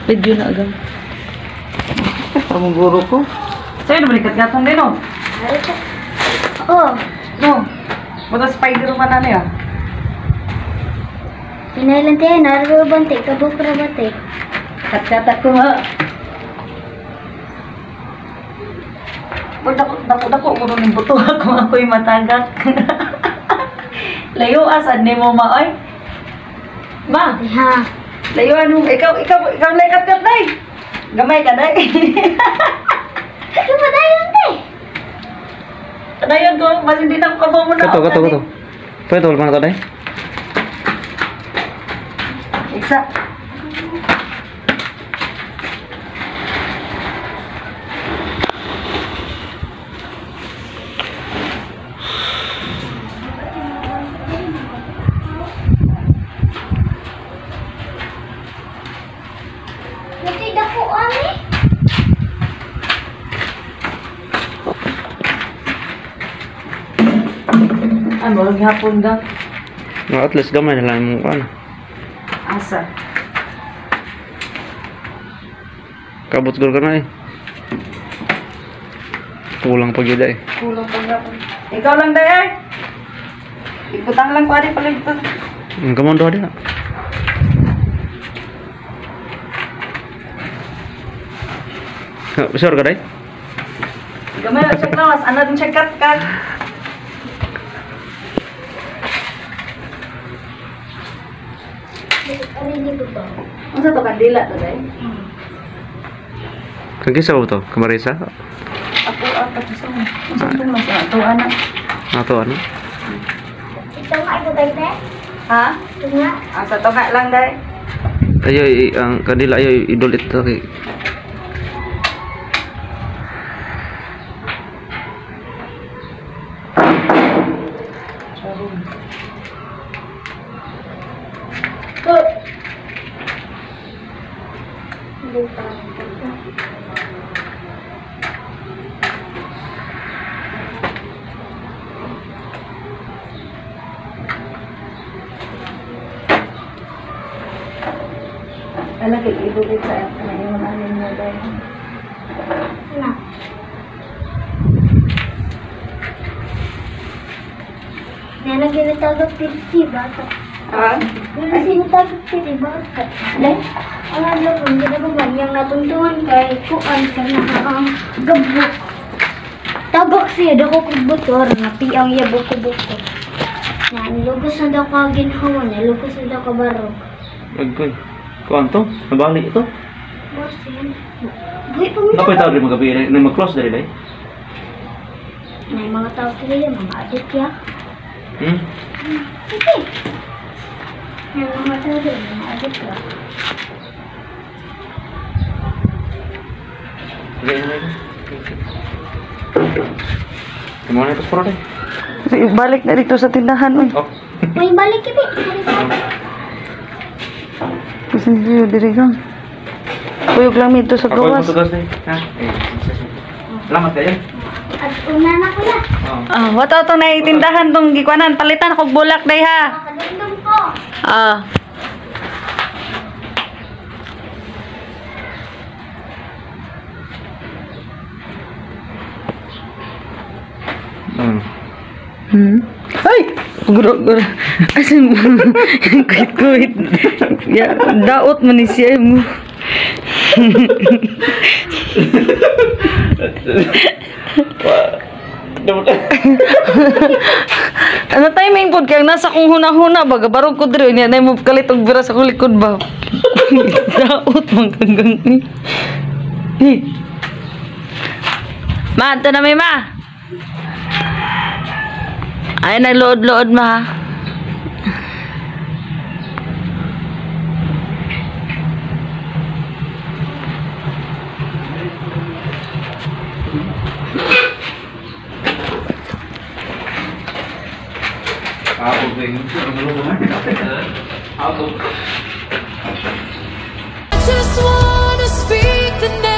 Video na agam. Ang guro ko. Sa'yo na balikat gatong din, no? Oh, No. Mata Spider-Man na niya. pinailan tayo, narubante, kabukra bate. Kat-kata ko nga. Dako mo rin yung buto kung ako'y matagak. Layo asad ni mo maoy. Ma, Ha, layuan mo. Ikaw laykat-kat day. Gamay ka day. ano ba tayo te? Kadayon ko, mas hindi na kabaw mo na. Kato. Pwede tol mana tadi? Isa. Natidak ko ani. Ano, hapon daw. At least gamay na lang mo ano. Asa. Kabot gol ka na eh. Kulang pag yun eh. Kulang pa nga. Ikaw lang day ay. Ibutang lang ko ari pala ito. Ang kamon doon dia. Besar ka day? Gamay lang check lawas. Ano din check kat. Ano ni ba? Ano sa to kandila to day? Kagisa ba to? Kamarisa? Ako gusto mo. Gusto mo mas ato anak. Ato ano? Ito nga ito tayo te? Ha? Ito nga. Asa to nga lang day. Ayo ang kanila ayo idol ito kay. Ala kay ibulit sa yung anin mo day. Na. Nana ginatagap pirti bata. Ha? Nana sinatagap pirti bata. Dahil, ang ano po, hindi na ba yung natuntungan kay kuan ka na ang gabok. Tabak siya, dako kubutor, napiang iya buko-buko. Na, nilugos na daw ka ginhawa, nilugos na daw ka barog. Agkoy. Kuan to? Nabali ito? Boss, yan. Buhay pa mo na. Nakoy tao rin magabi na mag-close dali day. May mga tao sila, mga adik ya. Hmm? Sige. May mga tao sila, mga adik ya. Gimana itu sepuro deh? Balik na dito sa tindahan oy. Oh. May balik kita. Kasi niyo diri gang. Uyog lang dito sa Ako yung gawas. tugas deh. Ha? Selamat kayo. At una na ko na. Ah, wato to na tindahan tong gikwanan palitan kog bulak day ha. Kadundong ko. Ah. Ay! Guro. Asin mo. Kuit. Ya, daot man ni siya mo. Ano timing pod kay nasa kung huna-huna baga barog ko diri niya nay mo kalit og bira sa kulikod ba. Daot man kanggang ni. Ma, ito na may ma. Ay, naglood-lood ma. Just wanna speak the name.